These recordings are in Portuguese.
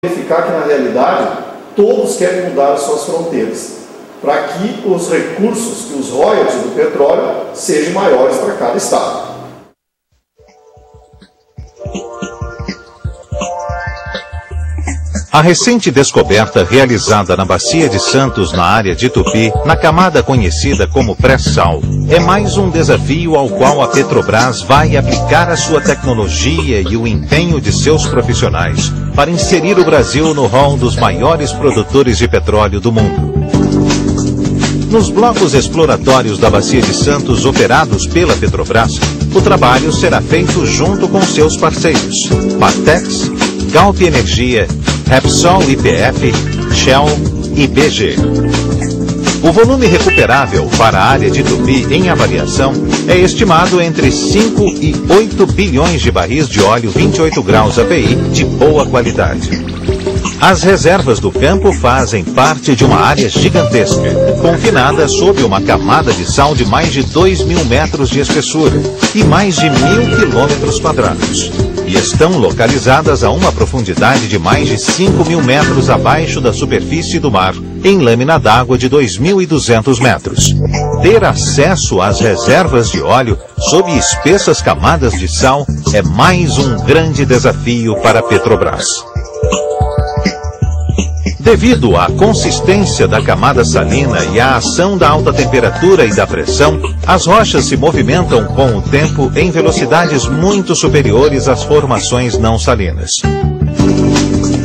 verificar que, na realidade, todos querem mudar as suas fronteiras, para que os recursos, que os royalties do petróleo sejam maiores para cada estado. A recente descoberta realizada na Bacia de Santos, na área de Tupi, na camada conhecida como pré-sal, é mais um desafio ao qual a Petrobras vai aplicar a sua tecnologia e o empenho de seus profissionais para inserir o Brasil no rol dos maiores produtores de petróleo do mundo. Nos blocos exploratórios da Bacia de Santos operados pela Petrobras, o trabalho será feito junto com seus parceiros, Partex, Galp Energia, Repsol IPF, Shell e BG. O volume recuperável para a área de Tupi em avaliação é estimado entre 5 e 8 bilhões de barris de óleo 28 graus API de boa qualidade. As reservas do campo fazem parte de uma área gigantesca, confinada sob uma camada de sal de mais de 2.000 metros de espessura e mais de 1.000 quilômetros quadrados. E estão localizadas a uma profundidade de mais de 5.000 metros abaixo da superfície do mar, em lâmina d'água de 2.200 metros. Ter acesso às reservas de óleo sob espessas camadas de sal é mais um grande desafio para a Petrobras. Devido à consistência da camada salina e à ação da alta temperatura e da pressão, as rochas se movimentam com o tempo em velocidades muito superiores às formações não salinas.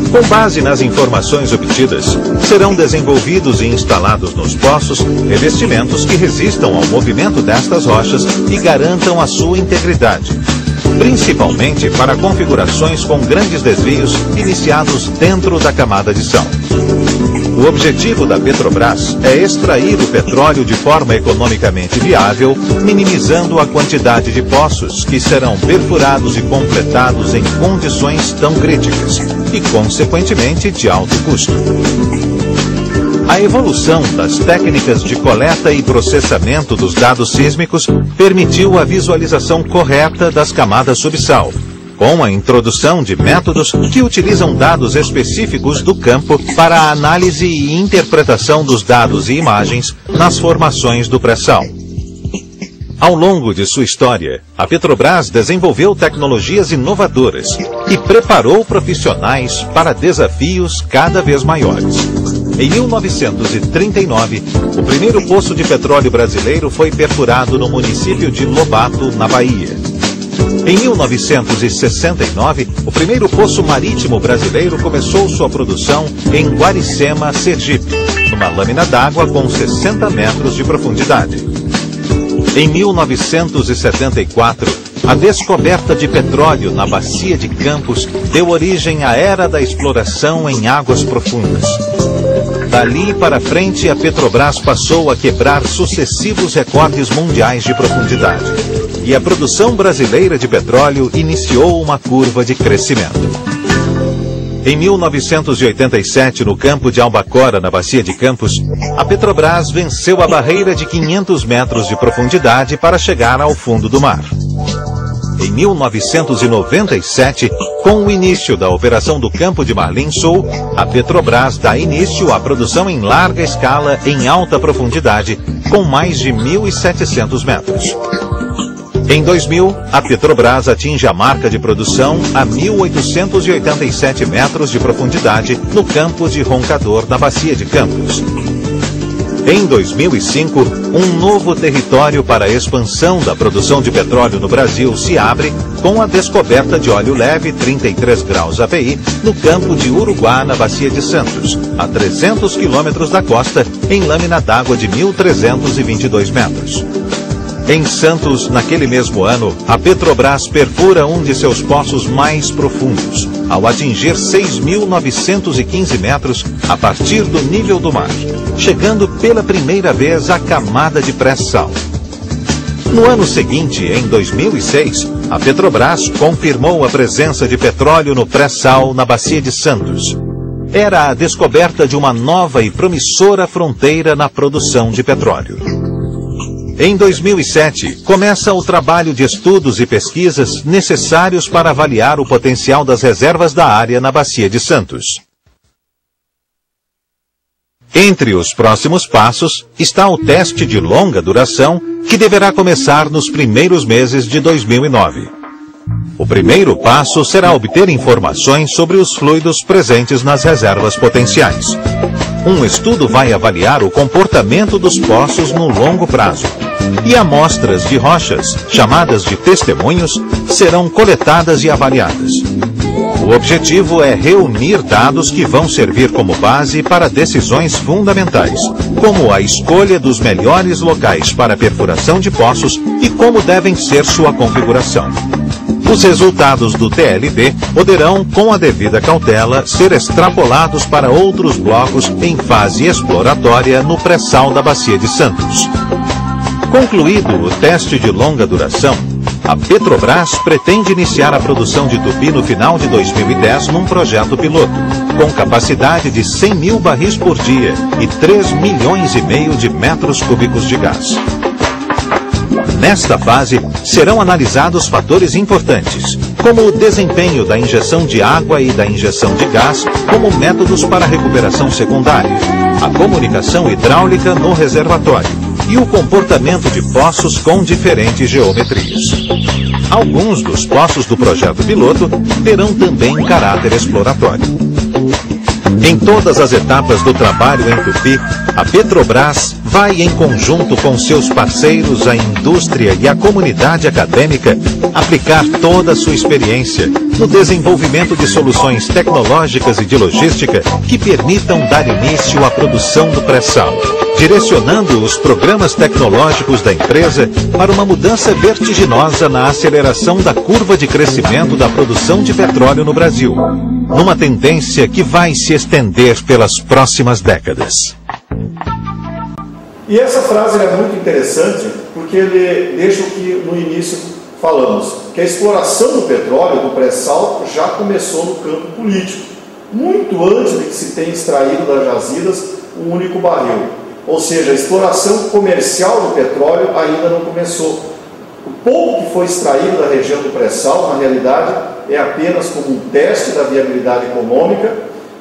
Com base nas informações obtidas, serão desenvolvidos e instalados nos poços revestimentos que resistam ao movimento destas rochas e garantam a sua integridade, principalmente para configurações com grandes desvios iniciados dentro da camada de sal. O objetivo da Petrobras é extrair o petróleo de forma economicamente viável, minimizando a quantidade de poços que serão perfurados e completados em condições tão críticas e, consequentemente, de alto custo. A evolução das técnicas de coleta e processamento dos dados sísmicos permitiu a visualização correta das camadas subsal, com a introdução de métodos que utilizam dados específicos do campo para a análise e interpretação dos dados e imagens nas formações do pré-sal. Ao longo de sua história, a Petrobras desenvolveu tecnologias inovadoras e preparou profissionais para desafios cada vez maiores. Em 1939, o primeiro poço de petróleo brasileiro foi perfurado no município de Lobato, na Bahia. Em 1969, o primeiro poço marítimo brasileiro começou sua produção em Guaricema, Sergipe, numa lâmina d'água com 60 metros de profundidade. Em 1974, a descoberta de petróleo na Bacia de Campos deu origem à era da exploração em águas profundas. Dali para frente, a Petrobras passou a quebrar sucessivos recordes mundiais de profundidade. E a produção brasileira de petróleo iniciou uma curva de crescimento. Em 1987, no campo de Albacora, na Bacia de Campos, a Petrobras venceu a barreira de 500 metros de profundidade para chegar ao fundo do mar. Em 1997, com o início da operação do campo de Marlim Sul, a Petrobras dá início à produção em larga escala em alta profundidade, com mais de 1.700 metros. Em 2000, a Petrobras atinge a marca de produção a 1.887 metros de profundidade no campo de Roncador, na Bacia de Campos. Em 2005, um novo território para a expansão da produção de petróleo no Brasil se abre com a descoberta de óleo leve 33 graus API no campo de Uruguá, na Bacia de Santos, a 300 quilômetros da costa, em lâmina d'água de 1.322 metros. Em Santos, naquele mesmo ano, a Petrobras perfura um de seus poços mais profundos, ao atingir 6.915 metros a partir do nível do mar, chegando pela primeira vez à camada de pré-sal. No ano seguinte, em 2006, a Petrobras confirmou a presença de petróleo no pré-sal na Bacia de Santos. Era a descoberta de uma nova e promissora fronteira na produção de petróleo. Em 2007, começa o trabalho de estudos e pesquisas necessários para avaliar o potencial das reservas da área na Bacia de Santos. Entre os próximos passos está o teste de longa duração, que deverá começar nos primeiros meses de 2009. O primeiro passo será obter informações sobre os fluidos presentes nas reservas potenciais. Um estudo vai avaliar o comportamento dos poços no longo prazo. E amostras de rochas, chamadas de testemunhos, serão coletadas e avaliadas. O objetivo é reunir dados que vão servir como base para decisões fundamentais, como a escolha dos melhores locais para a perfuração de poços e como devem ser sua configuração. Os resultados do TLB poderão, com a devida cautela, ser extrapolados para outros blocos em fase exploratória no pré-sal da Bacia de Santos. Concluído o teste de longa duração, a Petrobras pretende iniciar a produção de tupi no final de 2010 num projeto piloto, com capacidade de 100 mil barris por dia e 3,5 milhões de metros cúbicos de gás. Nesta fase, serão analisados fatores importantes, como o desempenho da injeção de água e da injeção de gás como métodos para recuperação secundária, a comunicação hidráulica no reservatório e o comportamento de poços com diferentes geometrias. Alguns dos poços do projeto piloto terão também caráter exploratório. Em todas as etapas do trabalho em Tupi, a Petrobras vai, em conjunto com seus parceiros, a indústria e a comunidade acadêmica, aplicar toda a sua experiência no desenvolvimento de soluções tecnológicas e de logística que permitam dar início à produção do pré-sal, direcionando os programas tecnológicos da empresa para uma mudança vertiginosa na aceleração da curva de crescimento da produção de petróleo no Brasil, numa tendência que vai se estender pelas próximas décadas. E essa frase é muito interessante porque ele deixa o que no início falamos, que a exploração do petróleo, do pré-sal, já começou no campo político, muito antes de que se tenha extraído das jazidas um único barril. Ou seja, a exploração comercial do petróleo ainda não começou. O pouco que foi extraído da região do pré-sal, na realidade, é apenas como um teste da viabilidade econômica,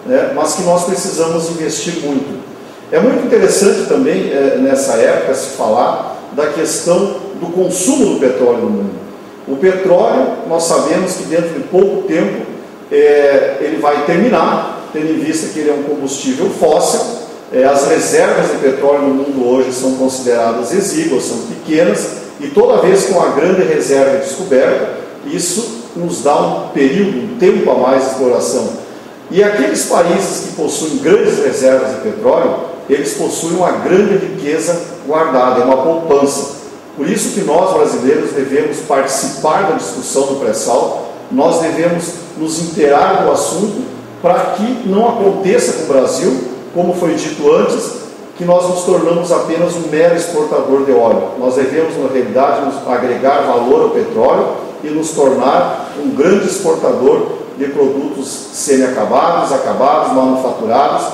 né, mas que nós precisamos investir muito. É muito interessante também, nessa época, se falar da questão do consumo do petróleo no mundo. O petróleo, nós sabemos que dentro de pouco tempo, ele vai terminar, tendo em vista que ele é um combustível fóssil. As reservas de petróleo no mundo hoje são consideradas exíguas, são pequenas, e toda vez que uma grande reserva é descoberta, isso nos dá um período, um tempo a mais de exploração. E aqueles países que possuem grandes reservas de petróleo, eles possuem uma grande riqueza guardada, é uma poupança. Por isso que nós, brasileiros, devemos participar da discussão do pré-sal, nós devemos nos inteirar do assunto para que não aconteça com o Brasil, como foi dito antes, que nós nos tornamos apenas um mero exportador de óleo. Nós devemos, na realidade, nos agregar valor ao petróleo e nos tornar um grande exportador de produtos semi-acabados, acabados, manufaturados.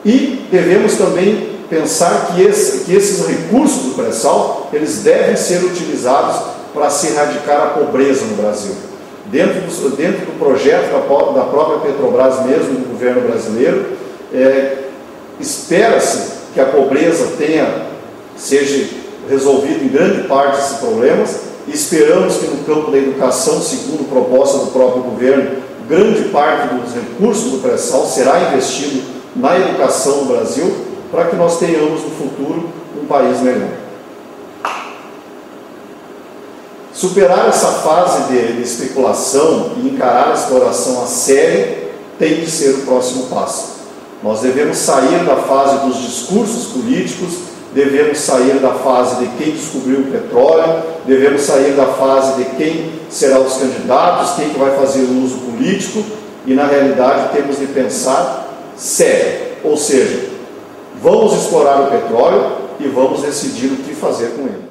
E devemos também pensar que esses recursos do pré-sal, eles devem ser utilizados para se erradicar a pobreza no Brasil. Dentro do projeto da própria Petrobras mesmo, do governo brasileiro, espera-se que a pobreza seja resolvida em grande parte desses problemas, e esperamos que no campo da educação, segundo proposta do próprio governo, grande parte dos recursos do pré-sal será investido na educação no Brasil, para que nós tenhamos no futuro um país melhor. Superar essa fase de especulação e encarar a exploração a sério tem que ser o próximo passo. Nós devemos sair da fase dos discursos políticos, devemos sair da fase de quem descobriu o petróleo, devemos sair da fase de quem será os candidatos, quem que vai fazer o uso político, e na realidade temos de pensar sério, ou seja, vamos explorar o petróleo e vamos decidir o que fazer com ele.